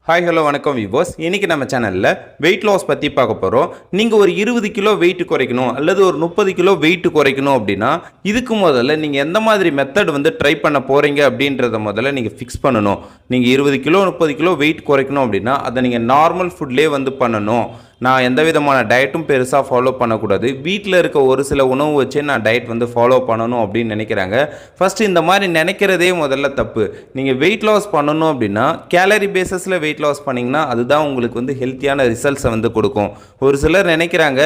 Hi hello வணக்கம் விவோஸ். இன்றைக்கி நம்ம சேனலில் வெயிட் லாஸ் பற்றி பார்க்க போகிறோம். நீங்கள் ஒரு 20 கிலோ வெயிட் குறைக்கணும் அல்லது ஒரு 30 கிலோ வெயிட் குறைக்கணும் அப்படின்னா இதுக்கு முதல்ல நீங்கள் எந்த மாதிரி மெத்தட் ட்ரை பண்ண போகிறீங்க அப்படின்றத முதல்ல நீங்கள் ஃபிக்ஸ் பண்ணணும். நீங்கள் 20 கிலோ 30 கிலோ வெயிட் குறைக்கணும் அப்படின்னா அதை நீங்கள் நார்மல் ஃபுட்லேயே பண்ணணும். நான் எந்த விதமான டயட்டும் பெருசாக ஃபாலோ பண்ணக்கூடாது, வீட்டில் இருக்க ஒரு சில உணவு வச்சு நான் டயட் ஃபாலோ பண்ணணும் அப்படின்னு நினைக்கிறாங்க. ஃபஸ்ட்டு இந்த மாதிரி நினைக்கிறதே முதல்ல தப்பு. நீங்கள் வெயிட் லாஸ் பண்ணணும் அப்படின்னா கேலரி பேஸஸில் வெயிட் லாஸ் பண்ணிங்கன்னா அதுதான் உங்களுக்கு ஹெல்த்தியான ரிசல்ட்ஸை கொடுக்கும். ஒரு சிலர் நினைக்கிறாங்க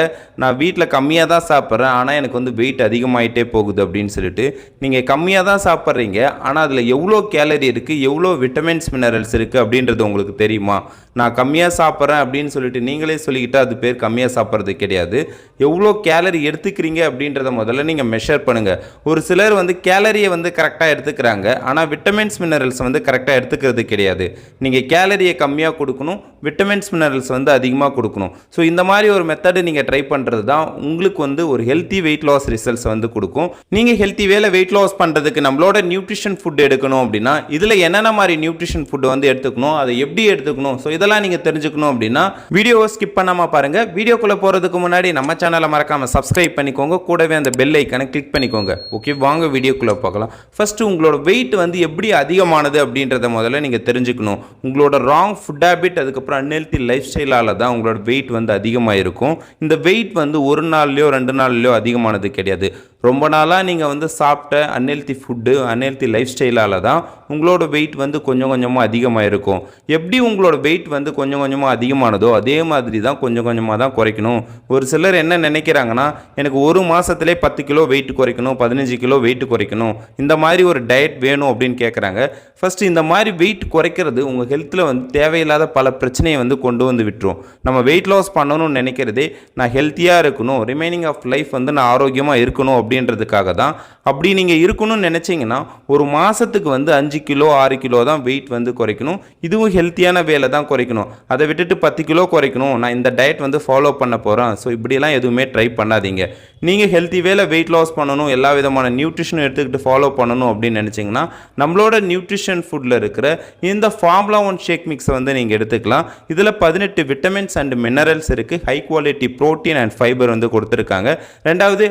நான் வீட்டில் கம்மியாக தான் சாப்பிட்றேன் ஆனால் எனக்கு வெயிட் அதிகமாகிட்டே போகுது அப்படின்னு சொல்லிட்டு. நீங்கள் கம்மியாக தான் சாப்பிட்றீங்க ஆனால் அதில் எவ்வளோ கேலரி இருக்குது, எவ்வளோ விட்டமின்ஸ் மினரல்ஸ் இருக்குது அப்படின்றது உங்களுக்கு தெரியுமா? நான் கம்மியாக சாப்பிட்றேன் அப்படின்னு சொல்லிட்டு நீங்களே சொல்லிக்கிட்டால் அது பேர் கம்மியாக சாப்பிட்றது கிடையாது. எவ்வளோ கேலரி எடுத்துக்கிறீங்க அப்படின்றத முதல்ல நீங்கள் மெஷர் பண்ணுங்கள். ஒரு சிலர் கேலரியை கரெக்டாக எடுத்துக்கிறாங்க ஆனால் விட்டமின்ஸ் மினரல்ஸ் கரெக்டாக எடுத்துக்கிறது கிடையாது. நீங்கள் கேலரியை கம்மியாக கொடுக்கணும், விட்டமின்ஸ் மினரல்ஸ் அதிகமாக கொடுக்கணும். ஸோ இந்த மாதிரி ஒரு மெத்தடு நீங்கள் ட்ரை பண்ணுறது தான் உங்களுக்கு ஒரு ஹெல்த்தி வெயிட் லாஸ் ரிசல்ட்ஸ் கொடுக்கும். நீங்கள் ஹெல்த்தி வேலை வெயிட் லாஸ் பண்ணுறதுக்கு நம்மளோட நியூட்ரிஷன் ஃபுட் எடுக்கணும் அப்படின்னா இதில் என்னென்ன மாதிரி நியூட்ரிஷன் ஃபுட் எடுத்துக்கணும், அதை எப்படி எடுத்துக்கணும், ஸோ இதெல்லாம் நீங்கள் தெரிஞ்சுக்கணும் அப்படின்னா வீடியோவை ஸ்கிப் பண்ணாமல் பாருங்க. வீடியோக்குள்ள போறதுக்கு முன்னாடி நம்ம சேனலை மறக்காம சப்ஸ்கிரைப் பண்ணிக்கோங்க, கூடவே அந்த பெல் ஐக்கானை கிளிக் பண்ணிக்கோங்க. ஓகே, வாங்க வீடியோக்குள்ள பார்க்கலாம். ஃபர்ஸ்ட் உங்களோட வெயிட் எப்படி அதிகமானது அப்படின்றத முதல்ல நீங்க தெரிஞ்சுக்கணும். உங்களோட ராங் ஃபுட் ஹேபிட் அதுக்கப்புறம் அன்ஹெல்தி லைஃப் ஸ்டைலால தான் உங்களோட வெயிட் அதிகமாக இருக்கும். இந்த வெயிட் ஒரு நாள்லயோ 2 நாள்லயோ அதிகமானது கிடையாது. ரொம்ப நாளாக நீங்கள் சாப்பிட்ட அன்ஹெல்தி ஃபுட்டு அன்ஹெல்தி லைஃப் ஸ்டைலால் தான் உங்களோட வெயிட் கொஞ்சம் கொஞ்சமாக அதிகமாக இருக்கும். எப்படி உங்களோட வெயிட் கொஞ்சம் கொஞ்சமாக அதிகமானதோ அதே மாதிரி தான் கொஞ்சம் கொஞ்சமாக தான் குறைக்கணும். ஒரு சிலர் என்ன நினைக்கிறாங்கன்னா எனக்கு ஒரு மாதத்திலே 10 கிலோ வெயிட் குறைக்கணும், 15 கிலோ வெயிட் குறைக்கணும், இந்த மாதிரி ஒரு டயட் வேணும் அப்படின்னு கேட்குறாங்க. ஃபஸ்ட்டு இந்த மாதிரி வெயிட் குறைக்கிறது உங்கள் ஹெல்த்தில் தேவையில்லாத பல பிரச்சனையை கொண்டு விட்டுரும். நம்ம வெயிட் லாஸ் பண்ணணும்னு நினைக்கிறதே நான் ஹெல்த்தியாக இருக்கணும், ரிமைனிங் ஆஃப் லைஃப் நான் ஆரோக்கியமாக இருக்கணும் அப்படின்றதுக்காக தான். அப்படி நீங்கள் இருக்கணும்னு நினச்சிங்கன்னா ஒரு மாதத்துக்கு 5 கிலோ 6 கிலோ தான் வெயிட் குறைக்கணும். இதுவும் ஹெல்த்தியான வேலை தான் குறைக்கணும். அதை விட்டுட்டு 10 கிலோ குறைக்கணும், நான் இந்த டயட் ஃபாலோ பண்ண போகிறேன், ஸோ இப்படிலாம் எதுவுமே ட்ரை பண்ணாதீங்க. நீங்கள் ஹெல்த்தி வேலை வெயிட் லாஸ் பண்ணணும், எல்லா விதமான நியூட்ரிஷனும் எடுத்துக்கிட்டு ஃபாலோ பண்ணணும் அப்படின்னு நினச்சிங்கன்னா நம்மளோட நியூட்ரிஷன் ஃபுட்டில் இருக்கிற இந்த ஃபார்முலா 1 ஷேக் மிக்ஸை நீங்கள் எடுத்துக்கலாம். இதில் 18 விட்டமின்ஸ் அண்ட் மினரல்ஸ் இருக்குது, high quality protein and fibre கொடுத்துருக்காங்க. ரெண்டாவது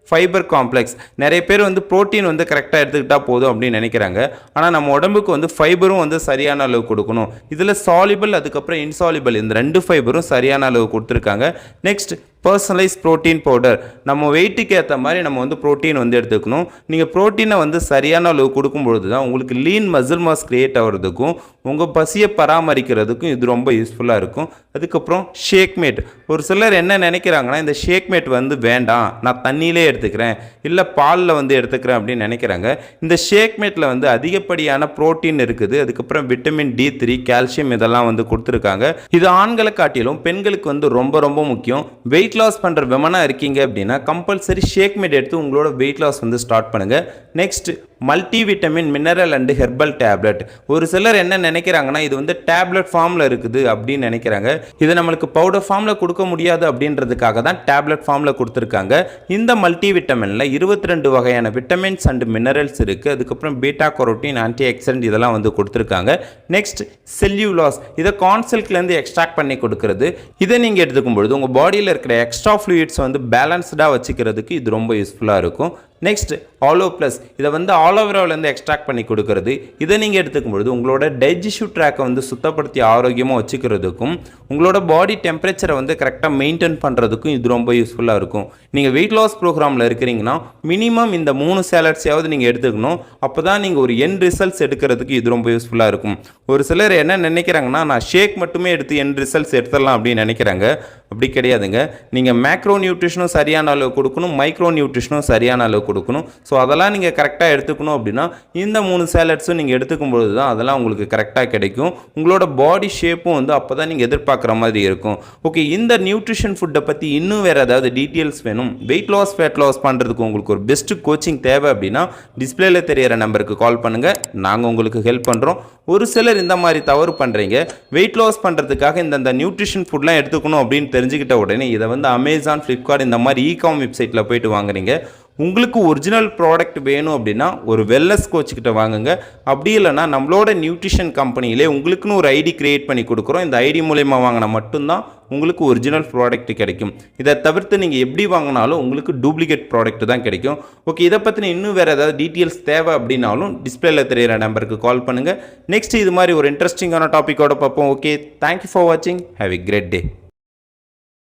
ஃபைபர் காம்ப்ளெக்ஸ். நிறைய பேர் ப்ரோட்டீன் கரெக்டாக எடுத்துக்கிட்டால் போதும் அப்படின்னு நினைக்கிறாங்க. ஆனால் நம்ம உடம்புக்கு ஃபைபரும் சரியான அளவு கொடுக்கணும். இதில் சாலிபிள் அதுக்கப்புறம் இன்சாலிபிள் இந்த 2 ஃபைபரும் சரியான அளவு கொடுத்துருக்காங்க. Next personalise protein powder. நம்ம வெயிட்டுக்கு ஏற்ற மாதிரி நம்ம ப்ரோட்டீன் எடுத்துக்கணும். நீங்கள் ப்ரோட்டீனை சரியான அளவு கொடுக்கும்பொழுது தான் உங்களுக்கு லீன் மசில் மாஸ் கிரியேட் ஆகிறதுக்கும் உங்கள் பசியை பராமரிக்கிறதுக்கும் இது ரொம்ப யூஸ்ஃபுல்லாக இருக்கும். அதுக்கப்புறம் ஷேக்மேட். ஒரு சிலர் என்ன நினைக்கிறாங்கன்னா இந்த ஷேக்மேட் வேண்டாம், நான் தண்ணியிலே எடுத்துக்கிறேன் இல்லை பாலில் எடுத்துக்கிறேன் அப்படின்னு நினைக்கிறாங்க. இந்த ஷேக்மேட்டில் அதிகப்படியான ப்ரோட்டீன் இருக்குது, அதுக்கப்புறம் விட்டமின் D3 கால்சியம் இதெல்லாம் கொடுத்துருக்காங்க. இது ஆண்களை காட்டிலும் பெண்களுக்கு ரொம்ப ரொம்ப முக்கியம். வெயிட் லாஸ் பண்ணுற விமனாக இருக்கீங்க அப்படின்னா கம்பல்சரி ஷேக்மேட் எடுத்து உங்களோட வெயிட் லாஸ் ஸ்டார்ட் பண்ணுங்கள். Next multi vitamin mineral and herbal tablet. ஒரு சிலர் என்ன நினைக்கிறாங்கன்னா இது டேப்லெட் ஃபார்மில் இருக்குது அப்படின்னு நினைக்கிறாங்க. இதை நம்மளுக்கு பவுடர் ஃபார்மில் கொடுக்க முடியாது அப்படின்றதுக்காக தான் டேப்லெட் ஃபார்மில் கொடுத்துருக்காங்க. இந்த மல்டி விட்டமினில் 22 வகையான விட்டமின்ஸ் அண்ட் மினரல்ஸ் இருக்குது. அதுக்கப்புறம் பீட்டா கரோட்டின் ஆன்டி ஆக்சிடென்ட் இதெல்லாம் கொடுத்துருக்காங்க. Next Cell-U-Loss. இதை கான்செல்ட்லேருந்து எக்ஸ்ட்ராக்ட் பண்ணி கொடுக்குறது. இதை நீங்கள் எடுத்துக்கும் பொழுது உங்கள் பாடியில் இருக்கிற எக்ஸ்ட்ரா ஃப்ளூயிட்ஸ் பேலன்ஸ்டாக வச்சுக்கிறதுக்கு இது ரொம்ப யூஸ்ஃபுல்லாக இருக்கும். நெக்ஸ்ட் ஆலோ ப்ளஸ். இதை ஆலோவேராவிலேருந்து எக்ஸ்ட்ராக்ட் பண்ணி கொடுக்கறது. இதை நீங்கள் எடுத்துக்கும் பொழுது உங்களோட டைஜஸ்டிவ் ட்ராக்கை சுத்தப்படுத்தி ஆரோக்கியமாக வச்சுக்கிறதுக்கும் உங்களோட பாடி டெம்பரேச்சரை கரெக்டாக மெயின்டைன் பண்ணுறதுக்கும் இது ரொம்ப யூஸ்ஃபுல்லாக இருக்கும். நீங்கள் வெயிட் லாஸ் ப்ரோக்ராமில் இருக்கிறீங்கன்னா மினிமம் இந்த 3 சேலட்ஸையாவது நீங்கள் எடுத்துக்கணும். அப்போ தான் நீங்கள் ஒரு எண்ட் ரிசல்ட்ஸ் எடுக்கிறதுக்கு இது ரொம்ப யூஸ்ஃபுல்லாக இருக்கும். ஒரு சிலர் என்ன நினைக்கிறாங்கன்னா நான் ஷேக் மட்டுமே எடுத்து எண்ட் ரிசல்ட்ஸ் எடுத்துடலாம் அப்படின்னு நினைக்கிறாங்க. அப்படி கிடையாதுங்க. நீங்கள் மேக்ரோ நியூட்ரிஷனும் சரியான அளவு கொடுக்கணும், மைக்ரோ நியூட்ரிஷனும் சரியான அளவு கொடுக்கணும். ஸோ அதெல்லாம் நீங்கள் கரெக்டாக எடுத்துக்கணும் அப்படின்னா இந்த 3 சேலட்ஸும் நீங்கள் எடுத்துக்கும் பொழுது தான் அதெல்லாம் உங்களுக்கு கரெக்டாக கிடைக்கும். உங்களோட பாடி ஷேப்பும் அப்போ தான் நீங்கள் எதிர்பார்க்குற மாதிரி இருக்கும். ஓகே, இந்த நியூட்ரிஷன் ஃபுட்டை பற்றி இன்னும் வேறு ஏதாவது டீட்டெயில்ஸ் வேணும், வெயிட் லாஸ் ஃபேட் லாஸ் பண்ணுறதுக்கு உங்களுக்கு ஒரு பெஸ்ட் கோச்சிங் தேவை அப்படின்னா டிஸ்பிளேல தெரியிற நம்பருக்கு கால் பண்ணுங்கள், நாங்கள் உங்களுக்கு ஹெல்ப் பண்ணுறோம். ஒரு சிலர் இந்த மாதிரி தவறு பண்ணுறீங்க. வெயிட் லாஸ் பண்ணுறதுக்காக இந்த நியூட்ரிஷன் ஃபுட்லாம் எடுத்துக்கணும் அப்படின்னு தெரிஞ்சுக்கிட்ட உடனே இதை அமேசான், ஃப்ளிப்கார்ட் இந்த மாதிரி இ-காம் வெப்சைட்டில் போயிட்டு வாங்குறீங்க. உங்களுக்கு ஒரிஜினல் ப்ராடக்ட் வேணும் அப்படின்னா ஒரு வெல்னஸ் கோச்சுக்கிட்ட வாங்குங்க. அப்படி இல்லைனா நம்மளோட நியூட்ரிஷன் கம்பெனியிலே உங்களுக்குன்னு ஒரு ஐடி கிரியேட் பண்ணி கொடுக்குறோம். இந்த ஐடி மூலயமா வாங்கினா மட்டும்தான் உங்களுக்கு ஒரிஜினல் ப்ராடக்ட் கிடைக்கும். இதை தவிர்த்து நீங்கள் எப்படி வாங்கினாலும் உங்களுக்கு டூப்ளிகேட் ப்ராடக்ட் தான் கிடைக்கும். ஓகே, இதை பற்றின இன்னும் வேறு ஏதாவது டீட்டெயில்ஸ் தேவை அப்படின்னாலும் டிஸ்பிளேல தெரியிற நம்பருக்கு கால் பண்ணுங்கள். நெக்ஸ்ட் இது மாதிரி ஒரு இன்ட்ரெஸ்டிங்கான டாப்பிக்கோட பார்ப்போம். ஓகே, தேங்க்யூ ஃபார் வாட்சிங். Have a great day.